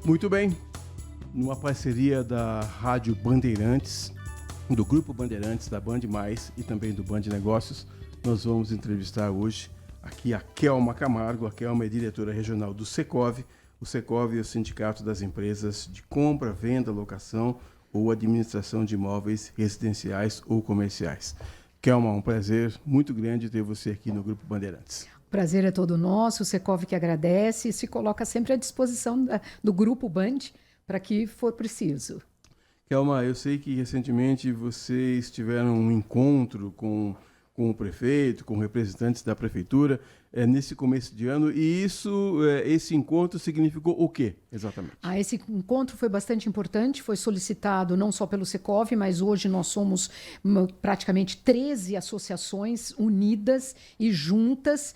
Muito bem, numa parceria da Rádio Bandeirantes, do Grupo Bandeirantes, da Band Mais e também do Band Negócios, nós vamos entrevistar hoje aqui a Kelma Camargo. A Kelma é diretora regional do Secov. O Secov é o Sindicato das Empresas de Compra, Venda, Locação ou Administração de Imóveis Residenciais ou Comerciais. Kelma, um prazer muito grande ter você aqui no Grupo Bandeirantes. O prazer é todo nosso, o Secov que agradece e se coloca sempre à disposição do Grupo Band para que for preciso. Kelma, eu sei que recentemente vocês tiveram um encontro com o prefeito, com representantes da prefeitura, nesse começo de ano, e esse encontro significou o quê, exatamente? Esse encontro foi bastante importante, foi solicitado não só pelo Secov, mas hoje nós somos praticamente 13 associações unidas e juntas,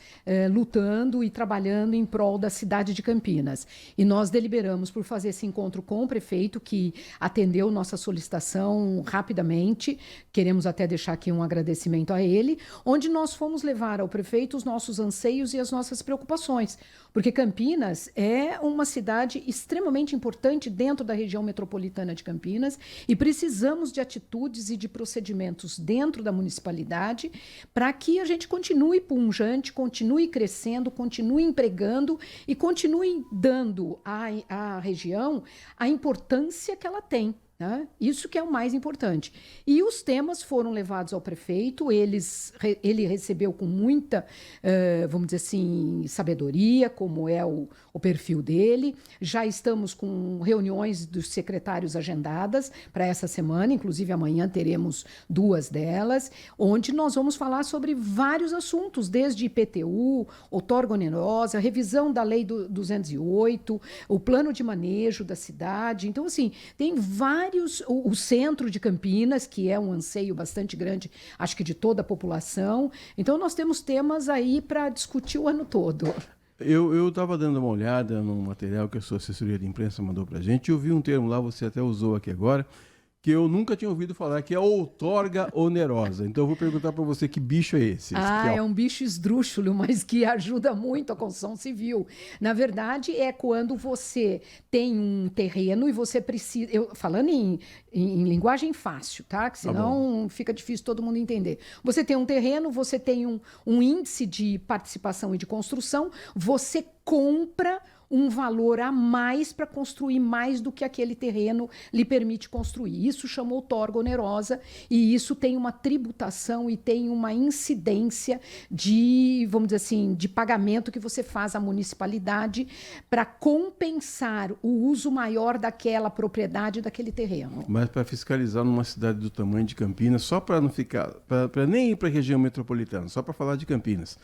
lutando e trabalhando em prol da cidade de Campinas. E nós deliberamos por fazer esse encontro com o prefeito, que atendeu nossa solicitação rapidamente. Queremos até deixar aqui um agradecimento a ele, onde nós fomos levar ao prefeito os nossos anseios e as nossas preocupações, porque Campinas é uma cidade extremamente importante dentro da região metropolitana de Campinas e precisamos de atitudes e de procedimentos dentro da municipalidade para que a gente continue pujante, continue crescendo, continue empregando e continue dando à região a importância que ela tem. Isso que é o mais importante. E os temas foram levados ao prefeito, ele recebeu com muita, vamos dizer assim, sabedoria, como é o perfil dele. Já estamos com reuniões dos secretários agendadas para essa semana, inclusive amanhã teremos 2 delas, onde nós vamos falar sobre vários assuntos, desde IPTU, outorga onerosa, revisão da Lei do 208, o plano de manejo da cidade. Então, assim, tem vários. O centro de Campinas, que é um anseio bastante grande, acho que de toda a população. Então, nós temos temas aí para discutir o ano todo. Eu estava dando uma olhada no material que a sua assessoria de imprensa mandou para a gente e eu vi um termo lá, você até usou aqui agora, que eu nunca tinha ouvido falar, que é outorga onerosa. Então eu vou perguntar para você que bicho é esse. É um bicho esdrúxulo, mas que ajuda muito a construção civil. Na verdade, é quando você tem um terreno e você precisa... falando em linguagem fácil, tá? Que senão fica difícil todo mundo entender. Você tem um terreno, você tem um índice de participação e de construção, você compra um valor a mais para construir mais do que aquele terreno lhe permite construir. Isso chama outorga onerosa e isso tem uma tributação e tem uma incidência de, vamos dizer assim, de pagamento que você faz à municipalidade para compensar o uso maior daquela propriedade, daquele terreno. Mas para fiscalizar numa cidade do tamanho de Campinas, só para não ficar, para nem ir para a região metropolitana, só para falar de Campinas,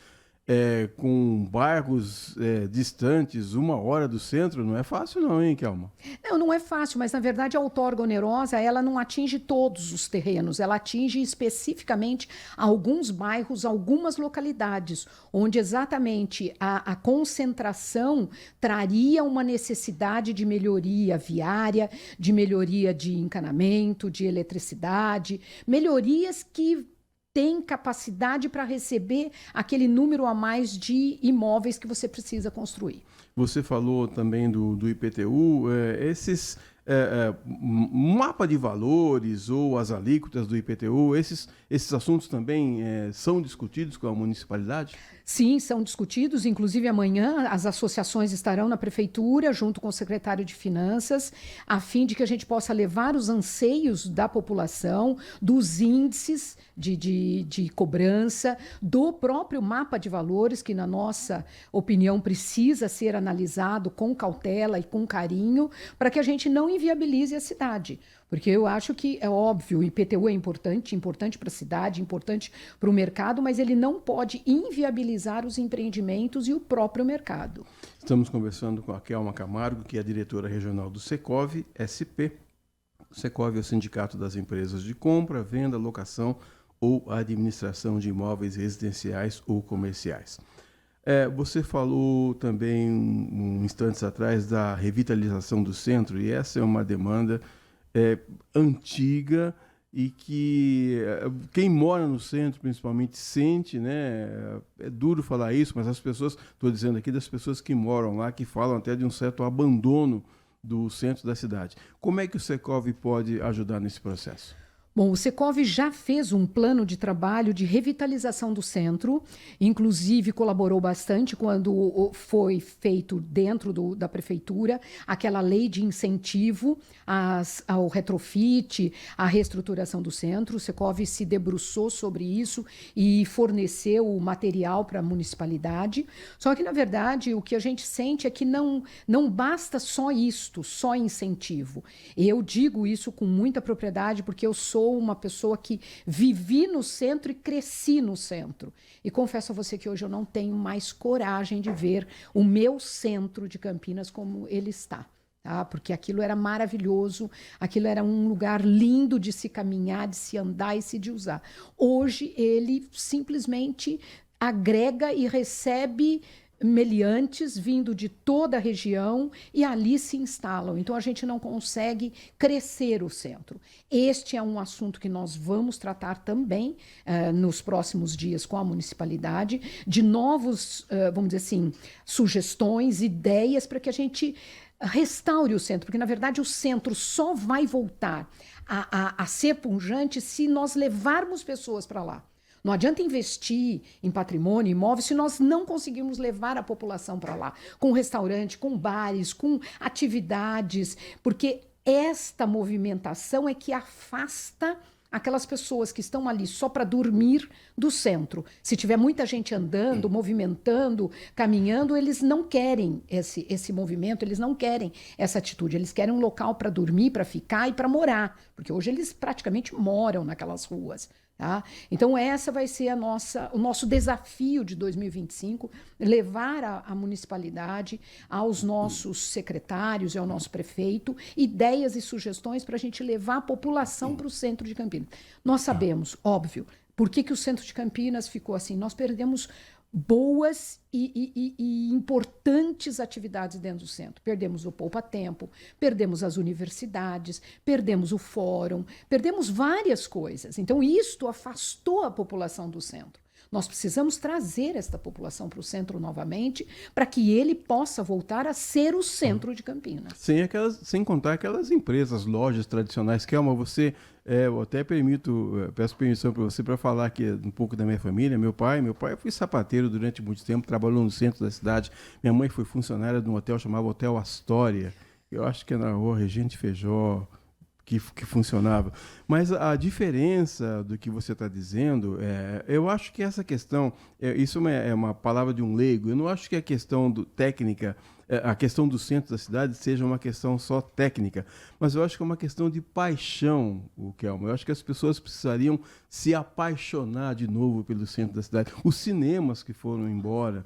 com bairros distantes, 1 hora do centro, não é fácil não, hein, Kelma? Não é fácil, mas na verdade a outorga onerosa, ela não atinge todos os terrenos, ela atinge especificamente alguns bairros, algumas localidades, onde exatamente a concentração traria uma necessidade de melhoria viária, de melhoria de encanamento, de eletricidade, melhorias que tem capacidade para receber aquele número a mais de imóveis que você precisa construir. Você falou também do IPTU, mapa de valores ou as alíquotas do IPTU, esses assuntos também são discutidos com a municipalidade? Sim, são discutidos. Inclusive, amanhã as associações estarão na prefeitura, junto com o secretário de Finanças, a fim de que a gente possa levar os anseios da população, dos índices de cobrança, do próprio mapa de valores, que, na nossa opinião, precisa ser analisado com cautela e com carinho, para que a gente não inviabilize a cidade. Porque eu acho que é óbvio, o IPTU é importante para a cidade, importante para o mercado, mas ele não pode inviabilizar os empreendimentos e o próprio mercado. Estamos conversando com a Kelma Camargo, que é a diretora regional do Secov SP. O Secov é o Sindicato das Empresas de Compra, Venda, Locação ou Administração de Imóveis Residenciais ou Comerciais. Você falou também, instantes atrás, da revitalização do centro, e essa é uma demanda antiga e que quem mora no centro principalmente sente, né? É duro falar isso, mas as pessoas, estou dizendo aqui das pessoas que moram lá, que falam até de um certo abandono do centro da cidade. Como é que o Secov pode ajudar nesse processo? Bom, o Secov já fez um plano de trabalho de revitalização do centro, inclusive colaborou bastante quando foi feito dentro da prefeitura aquela lei de incentivo ao retrofit, à reestruturação do centro. O Secov se debruçou sobre isso e forneceu o material para a municipalidade. Só que, na verdade, o que a gente sente é que não basta só isto, só incentivo. Eu digo isso com muita propriedade porque eu sou uma pessoa que vivi no centro e cresci no centro. E confesso a você que hoje eu não tenho mais coragem de ver o meu centro de Campinas como ele está. Tá? Porque aquilo era maravilhoso, aquilo era um lugar lindo de se caminhar, de se andar e de usar. Hoje ele simplesmente agrega e recebe meliantes vindo de toda a região e ali se instalam. Então a gente não consegue crescer o centro. Este é um assunto que nós vamos tratar também nos próximos dias com a municipalidade, de novos, vamos dizer assim, sugestões, ideias para que a gente restaure o centro, porque na verdade o centro só vai voltar a ser pujante se nós levarmos pessoas para lá. Não adianta investir em patrimônio, imóvel, se nós não conseguirmos levar a população para lá, com restaurante, com bares, com atividades, porque esta movimentação é que afasta aquelas pessoas que estão ali só para dormir do centro. Se tiver muita gente andando, movimentando, caminhando, eles não querem esse movimento, eles não querem essa atitude. Eles querem um local para dormir, para ficar e para morar, porque hoje eles praticamente moram naquelas ruas. Tá? Então, essa vai ser o nosso desafio de 2025, levar a municipalidade, aos nossos secretários e ao nosso prefeito, ideias e sugestões para a gente levar a população para o centro de Campinas. Nós sabemos, óbvio, por que o centro de Campinas ficou assim. Nós perdemos boas e importantes atividades dentro do centro. Perdemos o poupa-tempo, perdemos as universidades, perdemos o fórum, perdemos várias coisas. Então, isto afastou a população do centro. Nós precisamos trazer esta população para o centro novamente, para que ele possa voltar a ser o centro de Campinas. Sem contar aquelas empresas, lojas tradicionais. Kelma, eu até peço permissão para você para falar aqui um pouco da minha família. Meu pai foi sapateiro durante muito tempo, trabalhou no centro da cidade. Minha mãe foi funcionária de um hotel chamado Hotel Astoria. Eu acho que é na rua Regente Feijó, que funcionava. Mas a diferença do que você está dizendo, eu acho que essa questão, isso é uma palavra de um leigo, eu não acho que a questão técnica, a questão do centro da cidade seja uma questão só técnica, mas eu acho que é uma questão de paixão, Kelma. Eu acho que as pessoas precisariam se apaixonar de novo pelo centro da cidade. Os cinemas que foram embora,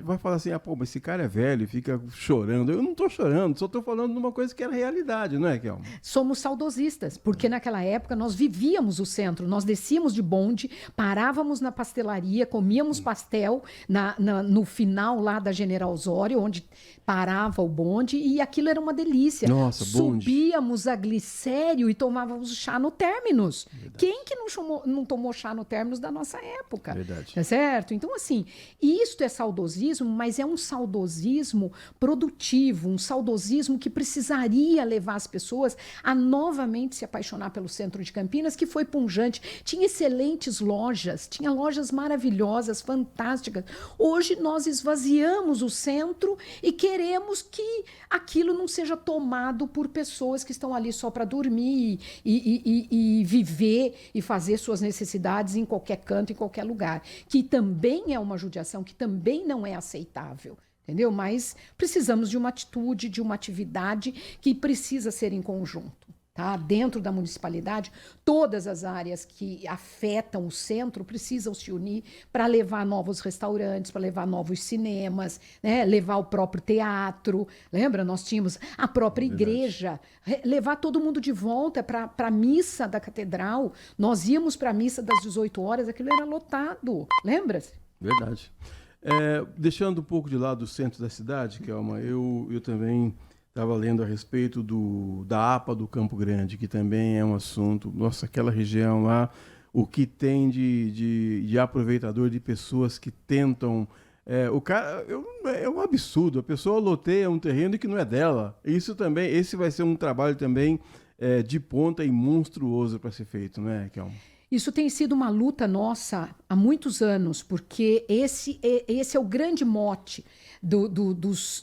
vai falar assim, pô, mas esse cara é velho, fica chorando. Eu não estou chorando, só estou falando de uma coisa que era realidade, não é, Kelma? Somos saudosistas, porque naquela época nós vivíamos o centro, nós descíamos de bonde, parávamos na pastelaria, comíamos pastel no final lá da General Osório, onde parava o bonde, e aquilo era uma delícia. Nossa, bonde. Subíamos a Glicério e tomávamos chá no Términus. Verdade. Quem que não tomou chá no Términus da nossa época? Verdade. Tá certo? Então, assim, isto é saudosismo, mas é um saudosismo produtivo, um saudosismo que precisaria levar as pessoas a novamente se apaixonar pelo centro de Campinas, que foi pujante. Tinha excelentes lojas, tinha lojas maravilhosas, fantásticas. Hoje nós esvaziamos o centro e queremos que aquilo não seja tomado por pessoas que estão ali só para dormir e viver e fazer suas necessidades em qualquer canto, em qualquer lugar, que também é uma judiação, que também não é aceitável. Entendeu? Mas precisamos de uma atitude, de uma atividade que precisa ser em conjunto. Tá? Dentro da municipalidade, todas as áreas que afetam o centro precisam se unir para levar novos restaurantes, para levar novos cinemas, né? Levar o próprio teatro. Lembra? Nós tínhamos a própria igreja. Levar todo mundo de volta para a missa da catedral. Nós íamos para a missa das 18 horas, aquilo era lotado. Lembra-se? Verdade. Deixando um pouco de lado o centro da cidade, Kelma, eu também estava lendo a respeito da APA do Campo Grande, que também é um assunto. Nossa, aquela região lá, o que tem de aproveitador, de pessoas que tentam O cara é um absurdo. A pessoa loteia um terreno que não é dela. Isso também, esse vai ser um trabalho também de ponta e monstruoso para ser feito, né, Kelma? Isso tem sido uma luta nossa há muitos anos, porque esse é o grande mote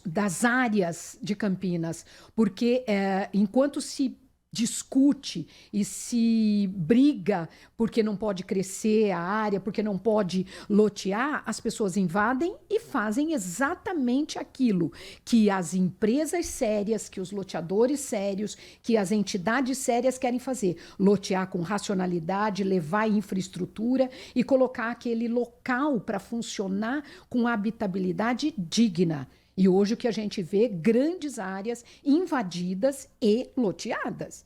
das áreas de Campinas. Porque enquanto se discute e se briga porque não pode crescer a área, porque não pode lotear, as pessoas invadem e fazem exatamente aquilo que as empresas sérias, que os loteadores sérios, que as entidades sérias querem fazer. Lotear com racionalidade, levar infraestrutura e colocar aquele local para funcionar com habitabilidade digna. E hoje o que a gente vê, grandes áreas invadidas e loteadas.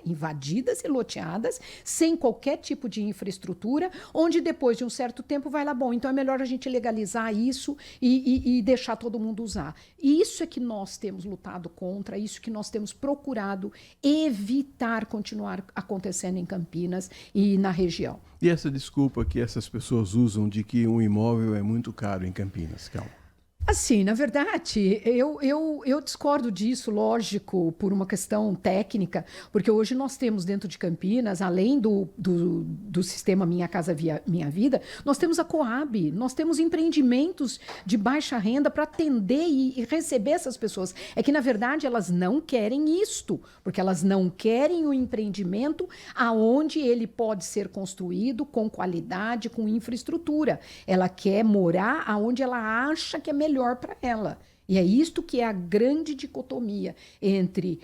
Invadidas e loteadas, sem qualquer tipo de infraestrutura, onde depois de um certo tempo vai lá, bom, então é melhor a gente legalizar isso e deixar todo mundo usar. E isso é que nós temos lutado contra, isso que nós temos procurado evitar continuar acontecendo em Campinas e na região. E essa desculpa que essas pessoas usam de que um imóvel é muito caro em Campinas, Kelma? Assim, na verdade, eu discordo disso, lógico, por uma questão técnica, porque hoje nós temos dentro de Campinas, além do sistema Minha Casa Minha Vida, nós temos a Coab, nós temos empreendimentos de baixa renda para atender e receber essas pessoas. É que, na verdade, elas não querem isto, porque elas não querem o empreendimento aonde ele pode ser construído com qualidade, com infraestrutura. Ela quer morar aonde ela acha que é melhor para ela. E é isto que é a grande dicotomia entre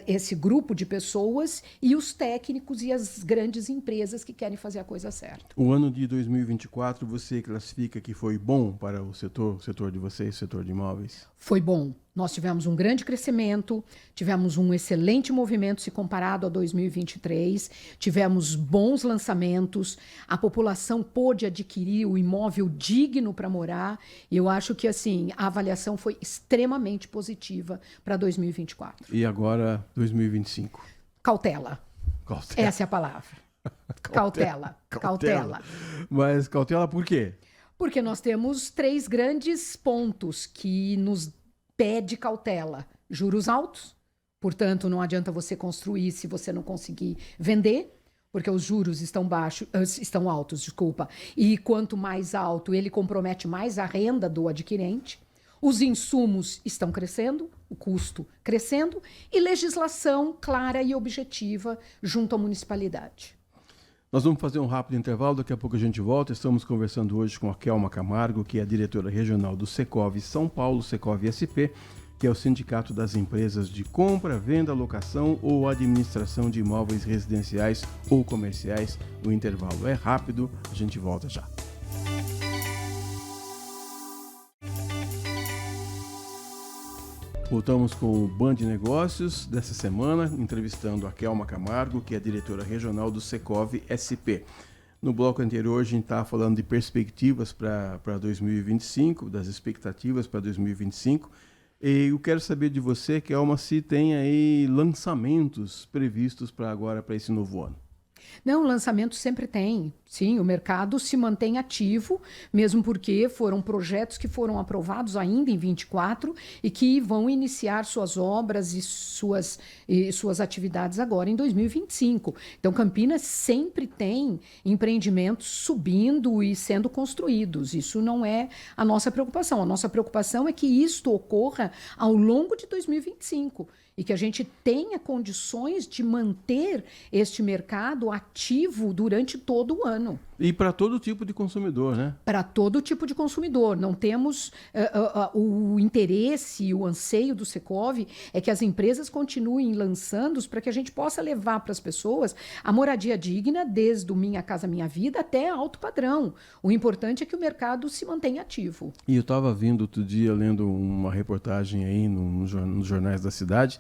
esse grupo de pessoas e os técnicos e as grandes empresas que querem fazer a coisa certa. O ano de 2024 você classifica que foi bom para o setor de vocês, setor de imóveis? Foi bom. Nós tivemos um grande crescimento, tivemos um excelente movimento se comparado a 2023, tivemos bons lançamentos, a população pôde adquirir o imóvel digno para morar, e eu acho que assim, a avaliação foi extremamente positiva para 2024. E agora 2025? Cautela. Essa é a palavra. Cautela. Mas cautela por quê? Porque nós temos 3 grandes pontos que nos pede cautela. Juros altos, portanto, não adianta você construir se você não conseguir vender, porque os juros estão altos, e quanto mais alto, ele compromete mais a renda do adquirente. Os insumos estão crescendo, o custo crescendo, e legislação clara e objetiva junto à municipalidade. Nós vamos fazer um rápido intervalo, daqui a pouco a gente volta. Estamos conversando hoje com a Kelma Camargo, que é a diretora regional do Secov São Paulo, Secov SP, que é o Sindicato das Empresas de Compra, Venda, Locação ou Administração de Imóveis Residenciais ou Comerciais. O intervalo é rápido, a gente volta já. Voltamos com o Band Negócios dessa semana, entrevistando a Kelma Camargo, que é a diretora regional do Secov SP. No bloco anterior, a gente estava falando de perspectivas para 2025, das expectativas para 2025. E eu quero saber de você, Kelma, se tem aí lançamentos previstos para agora, para esse novo ano. Não, lançamento sempre tem. Sim, o mercado se mantém ativo, mesmo porque foram projetos que foram aprovados ainda em 24 e que vão iniciar suas obras e suas atividades agora em 2025. Então, Campinas sempre tem empreendimentos subindo e sendo construídos. Isso não é a nossa preocupação. A nossa preocupação é que isto ocorra ao longo de 2025. E que a gente tenha condições de manter este mercado ativo durante todo o ano. E para todo tipo de consumidor, né? Para todo tipo de consumidor. Não temos o interesse, o anseio do Secov é que as empresas continuem lançando para que a gente possa levar para as pessoas a moradia digna, desde o Minha Casa Minha Vida até alto padrão. O importante é que o mercado se mantenha ativo. E eu estava vindo outro dia, lendo uma reportagem aí nos jornais da cidade,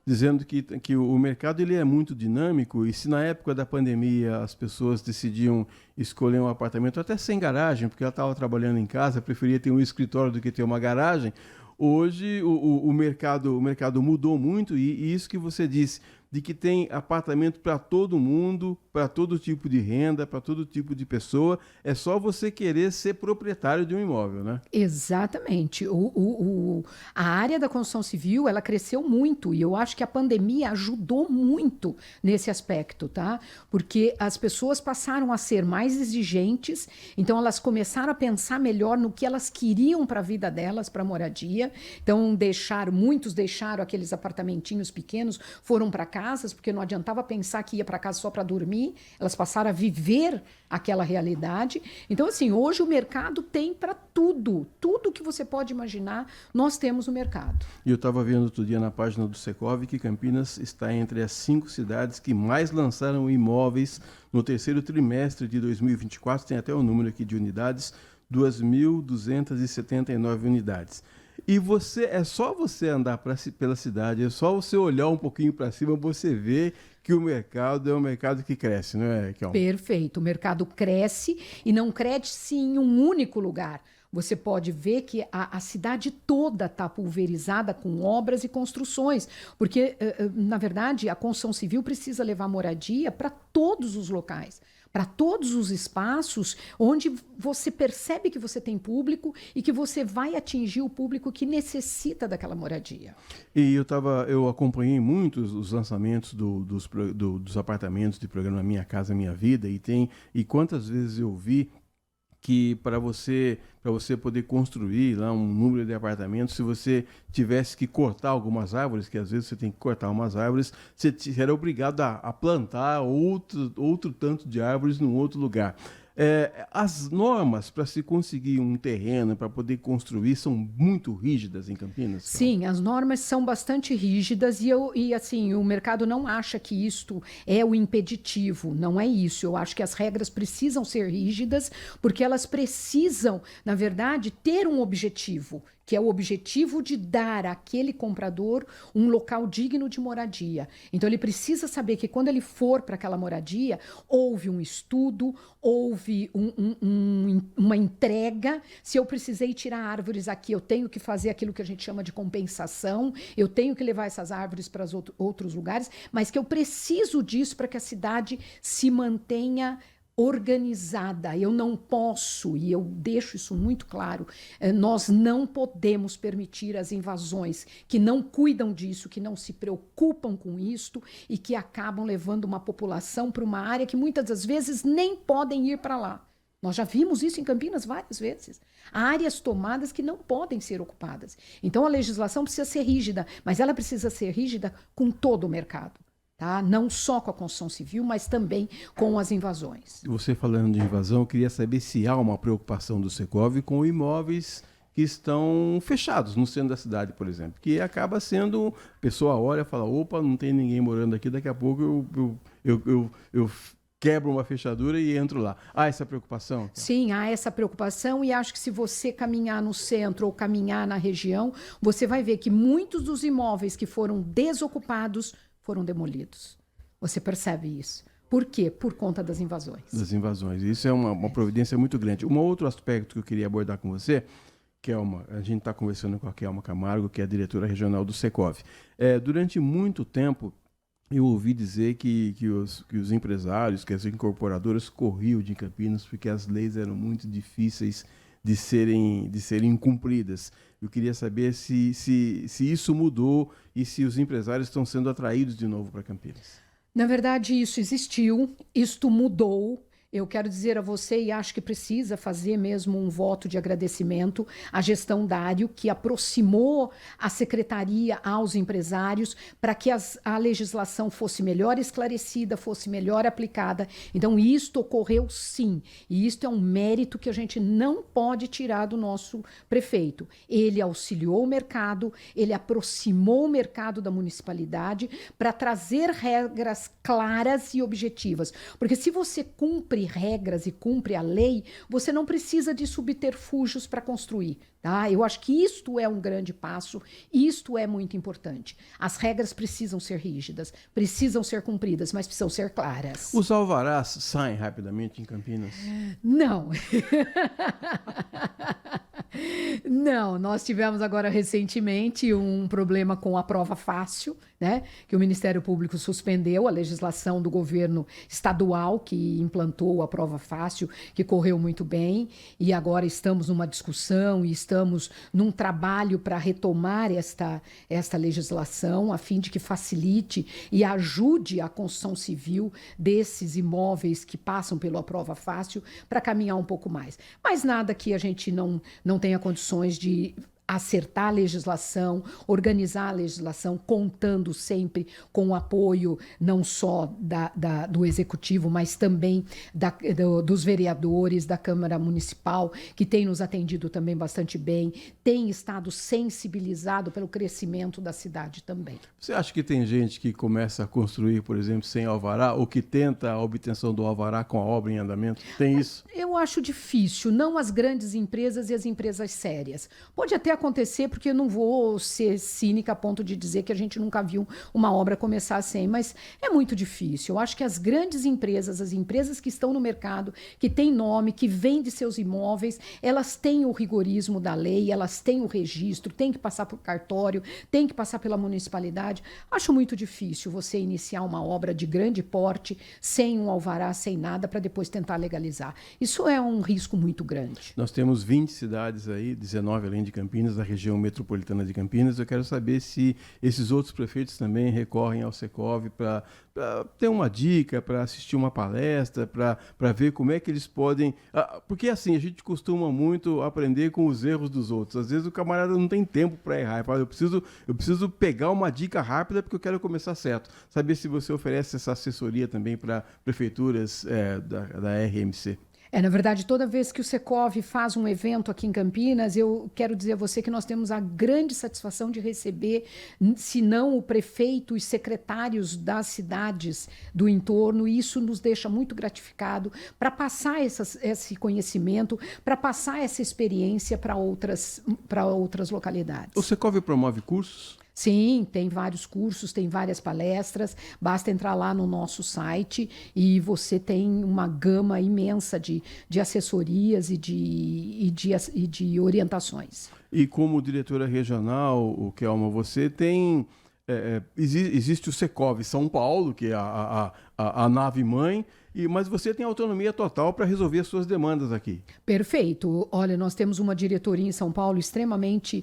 dizendo que o mercado ele é muito dinâmico e se na época da pandemia as pessoas decidiam escolher um apartamento até sem garagem, porque ela estava trabalhando em casa, preferia ter um escritório do que ter uma garagem, hoje o mercado mudou muito e isso que você disse, de que tem apartamento para todo mundo, para todo tipo de renda, para todo tipo de pessoa. É só você querer ser proprietário de um imóvel, né? Exatamente. A área da construção civil, ela cresceu muito e eu acho que a pandemia ajudou muito nesse aspecto, tá? Porque as pessoas passaram a ser mais exigentes, então elas começaram a pensar melhor no que elas queriam para a vida delas, para moradia. Então muitos deixaram aqueles apartamentinhos pequenos, foram para casas, porque não adiantava pensar que ia para casa só para dormir, elas passaram a viver aquela realidade. Então, assim, hoje o mercado tem para tudo. Tudo que você pode imaginar, nós temos no mercado. E eu estava vendo outro dia na página do Secov que Campinas está entre as 5 cidades que mais lançaram imóveis no terceiro trimestre de 2024. Tem até o número aqui de unidades, 2.279 unidades. E é só você andar pela cidade, é só você olhar um pouquinho para cima, você vê que o mercado é um mercado que cresce, não é, Kelma? Perfeito. O mercado cresce e não cresce em um único lugar. Você pode ver que a cidade toda está pulverizada com obras e construções, porque, na verdade, a construção civil precisa levar moradia para todos os locais, para todos os espaços onde você percebe que você tem público e que você vai atingir o público que necessita daquela moradia. E eu acompanhei muitos os lançamentos dos apartamentos de programa Minha Casa Minha Vida e quantas vezes eu vi que para você poder construir lá um número de apartamentos, se você tivesse que cortar algumas árvores, que às vezes você tem que cortar umas árvores, você era obrigado a plantar outro tanto de árvores num outro lugar. As normas para se conseguir um terreno, para poder construir, são muito rígidas em Campinas? Sim, as normas são bastante rígidas e assim, o mercado não acha que isto é o impeditivo, não é isso. Eu acho que as regras precisam ser rígidas porque elas precisam, na verdade, ter um objetivo, que é o objetivo de dar àquele comprador um local digno de moradia. Então, ele precisa saber que quando ele for para aquela moradia, houve um estudo, houve uma entrega. Se eu precisei tirar árvores aqui, eu tenho que fazer aquilo que a gente chama de compensação, eu tenho que levar essas árvores para outros lugares, mas que eu preciso disso para que a cidade se mantenha organizada. Eu não posso, e eu deixo isso muito claro, nós não podemos permitir as invasões que não cuidam disso, que não se preocupam com isto e que acabam levando uma população para uma área que muitas das vezes nem podem ir para lá. Nós já vimos isso em Campinas várias vezes. Há áreas tomadas que não podem ser ocupadas. Então a legislação precisa ser rígida, mas ela precisa ser rígida com todo o mercado. Tá? Não só com a construção civil, mas também com as invasões. Você falando de invasão, eu queria saber se há uma preocupação do Secov com imóveis que estão fechados no centro da cidade, por exemplo, que acaba sendo, a pessoa olha e fala, opa, não tem ninguém morando aqui, daqui a pouco eu quebro uma fechadura e entro lá. Há essa preocupação? Sim, há essa preocupação e acho que se você caminhar no centro ou caminhar na região, você vai ver que muitos dos imóveis que foram desocupados foram demolidos. Você percebe isso. Por quê? Por conta das invasões. Das invasões. Isso é uma providência muito grande. Um outro aspecto que eu queria abordar com você, Kelma, a gente está conversando com a Kelma Camargo, que é a diretora regional do Secov. Durante muito tempo, eu ouvi dizer que os empresários, que as incorporadoras corriam de Campinas porque as leis eram muito difíceis de serem cumpridas. Eu queria saber se isso mudou e se os empresários estão sendo atraídos de novo para Campinas. Na verdade, isso existiu, isto mudou. Eu quero dizer a você, e acho que precisa fazer mesmo um voto de agradecimento à gestão Dário, que aproximou a secretaria aos empresários para que a legislação fosse melhor esclarecida, fosse melhor aplicada. Então, isto ocorreu sim, e isto é um mérito que a gente não pode tirar do nosso prefeito. Ele auxiliou o mercado, ele aproximou o mercado da municipalidade para trazer regras claras e objetivas. Porque se você cumpre regras e cumpre a lei, você não precisa de subterfúgios para construir. Tá? Eu acho que isto é um grande passo, isto é muito importante. As regras precisam ser rígidas, precisam ser cumpridas, mas precisam ser claras. Os alvarás saem rapidamente em Campinas? Não. Não, nós tivemos agora recentemente um problema com a prova fácil, né, que o Ministério Público suspendeu a legislação do governo estadual que implantou a prova fácil, que correu muito bem, e agora estamos numa discussão e estamos num trabalho para retomar esta legislação, a fim de que facilite e ajude a construção civil desses imóveis que passam pela prova fácil para caminhar um pouco mais. Mas nada que a gente não tenha condições de acertar a legislação, organizar a legislação, contando sempre com o apoio não só do Executivo, mas também dos vereadores, da Câmara Municipal, que tem nos atendido também bastante bem, tem estado sensibilizado pelo crescimento da cidade também. Você acha que tem gente que começa a construir, por exemplo, sem alvará, ou que tenta a obtenção do alvará com a obra em andamento? Tem isso? Eu acho difícil, não as grandes empresas e as empresas sérias. Pode até acontecer, porque eu não vou ser cínica a ponto de dizer que a gente nunca viu uma obra começar sem, mas é muito difícil. Eu acho que as grandes empresas, as empresas que estão no mercado, que têm nome, que vendem seus imóveis, elas têm o rigorismo da lei, elas têm o registro, têm que passar por cartório, têm que passar pela municipalidade. Acho muito difícil você iniciar uma obra de grande porte sem um alvará, sem nada, para depois tentar legalizar. Isso é um risco muito grande. Nós temos 20 cidades aí, 19 além de Campinas, da região metropolitana de Campinas. Eu quero saber se esses outros prefeitos também recorrem ao Secov para ter uma dica, para assistir uma palestra, para ver como é que eles podem... Porque assim, a gente costuma muito aprender com os erros dos outros. Às vezes o camarada não tem tempo para errar. Ele fala, eu preciso pegar uma dica rápida porque eu quero começar certo. Saber se você oferece essa assessoria também para prefeituras da RMC. Na verdade, toda vez que o Secov faz um evento aqui em Campinas, eu quero dizer a você que nós temos a grande satisfação de receber, se não o prefeito e secretários das cidades do entorno, e isso nos deixa muito gratificado para passar esse conhecimento, para passar essa experiência para outras localidades. O Secov promove cursos? Sim, tem vários cursos, tem várias palestras, basta entrar lá no nosso site e você tem uma gama imensa de assessorias e de orientações. E como diretora regional, o Kelma, você tem... existe o Secov São Paulo, que é a nave-mãe, mas você tem autonomia total para resolver as suas demandas aqui. Perfeito. Olha, nós temos uma diretoria em São Paulo extremamente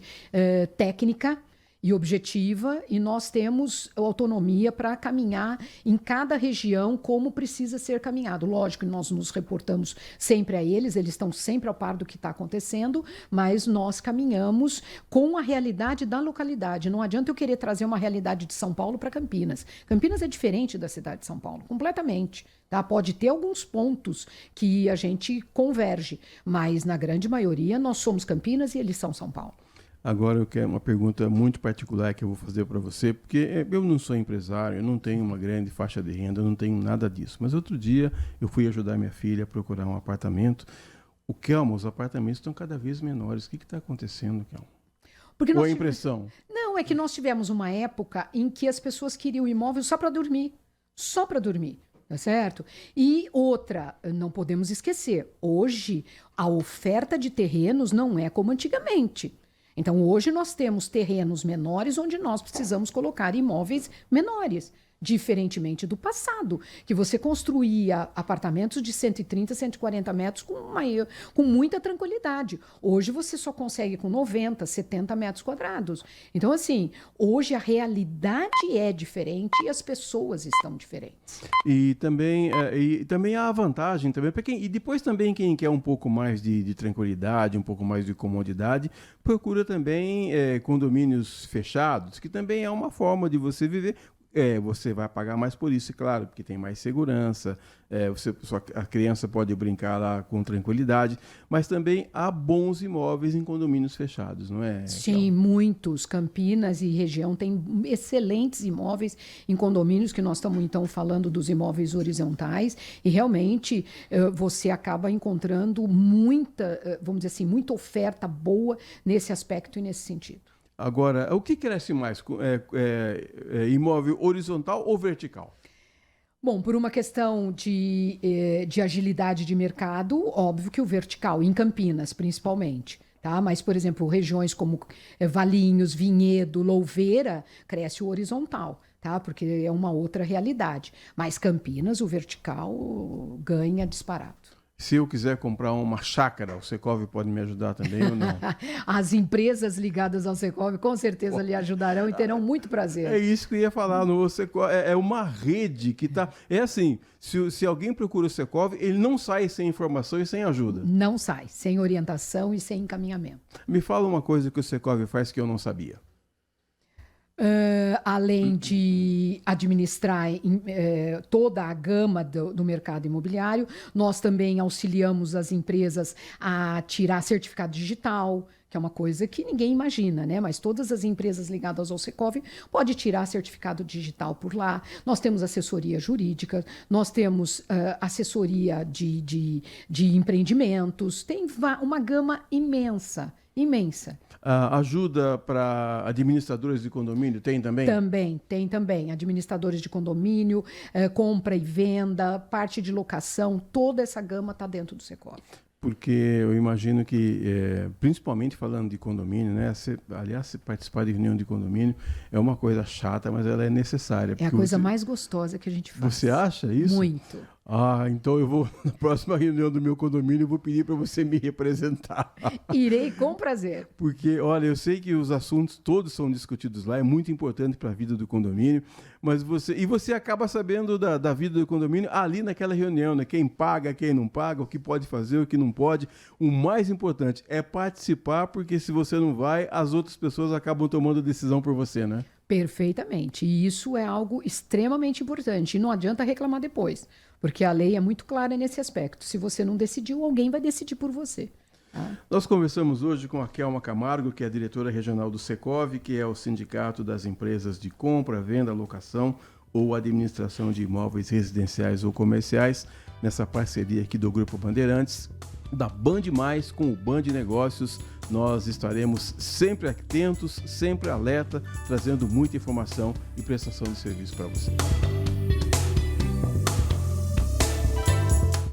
técnica e objetiva, e nós temos autonomia para caminhar em cada região como precisa ser caminhado. Lógico que nós nos reportamos sempre a eles estão sempre ao par do que está acontecendo, mas nós caminhamos com a realidade da localidade. Não adianta eu querer trazer uma realidade de São Paulo para Campinas. Campinas é diferente da cidade de São Paulo, completamente. Tá? Pode ter alguns pontos que a gente converge, mas na grande maioria nós somos Campinas e eles são São Paulo. Agora eu quero uma pergunta muito particular que eu vou fazer para você, porque eu não sou empresário, eu não tenho uma grande faixa de renda, eu não tenho nada disso. Mas outro dia eu fui ajudar minha filha a procurar um apartamento. Kelma, os apartamentos estão cada vez menores. O que está acontecendo, Kelma? Ou a impressão? Não, é que nós tivemos uma época em que as pessoas queriam imóvel só para dormir. Só para dormir. Tá certo? E outra, não podemos esquecer, hoje a oferta de terrenos não é como antigamente. Então, hoje nós temos terrenos menores onde nós precisamos colocar imóveis menores, diferentemente do passado, que você construía apartamentos de 130, 140 metros com muita tranquilidade. Hoje você só consegue com 90, 70 metros quadrados. Então, assim, hoje a realidade é diferente e as pessoas estão diferentes. E também há a vantagem também para quem, e depois também quem quer um pouco mais de tranquilidade, um pouco mais de comodidade, procura também condomínios fechados, que também é uma forma de você viver. Você vai pagar mais por isso, claro, porque tem mais segurança, a criança pode brincar lá com tranquilidade, mas também há bons imóveis em condomínios fechados, não é? Sim, muitos. Campinas e região tem excelentes imóveis em condomínios, que nós estamos então falando dos imóveis horizontais, e realmente você acaba encontrando muita, vamos dizer assim, muita oferta boa nesse aspecto e nesse sentido. Agora, o que cresce mais? Imóvel horizontal ou vertical? Bom, por uma questão de agilidade de mercado, óbvio que o vertical, em Campinas principalmente. Tá? Mas, por exemplo, regiões como Valinhos, Vinhedo, Louveira, cresce o horizontal. tá? Porque é uma outra realidade. Mas Campinas, o vertical ganha disparado. Se eu quiser comprar uma chácara, o Secov pode me ajudar também ou não? As empresas ligadas ao Secov com certeza lhe ajudarão e terão muito prazer. É isso que eu ia falar. No Secov, é uma rede que está... É assim, se alguém procura o Secov, ele não sai sem informação e sem ajuda. Não sai, sem orientação e sem encaminhamento. Me fala uma coisa que o Secov faz que eu não sabia. Além de administrar toda a gama do mercado imobiliário, nós também auxiliamos as empresas a tirar certificado digital, que é uma coisa que ninguém imagina, né? Mas todas as empresas ligadas ao Secov podem tirar certificado digital por lá. Nós temos assessoria jurídica, nós temos assessoria de empreendimentos, tem uma gama imensa. Ajuda para administradores de condomínio tem também? Tem também. Administradores de condomínio, compra e venda, parte de locação, toda essa gama está dentro do Secov. Porque eu imagino que, principalmente falando de condomínio, né? Aliás, participar de reunião de condomínio é uma coisa chata, mas ela é necessária. É a coisa mais gostosa que a gente faz. Você acha isso? Muito. Então eu vou, na próxima reunião do meu condomínio, eu vou pedir para você me representar. Irei com prazer. Porque, olha, eu sei que os assuntos todos são discutidos lá, é muito importante para a vida do condomínio, mas você acaba sabendo da vida do condomínio ali naquela reunião, né? Quem paga, quem não paga, o que pode fazer, o que não pode. O mais importante é participar, porque se você não vai, as outras pessoas acabam tomando a decisão por você, né? Perfeitamente. E isso é algo extremamente importante. E não adianta reclamar depois, porque a lei é muito clara nesse aspecto. Se você não decidiu, alguém vai decidir por você. Tá? Nós conversamos hoje com a Kelma Camargo, que é a diretora regional do Secov, que é o Sindicato das Empresas de Compra, Venda, Locação ou Administração de Imóveis Residenciais ou Comerciais, nessa parceria aqui do Grupo Bandeirantes, da Band Mais com o Band Negócios. Nós estaremos sempre atentos, sempre alerta, trazendo muita informação e prestação de serviço para você.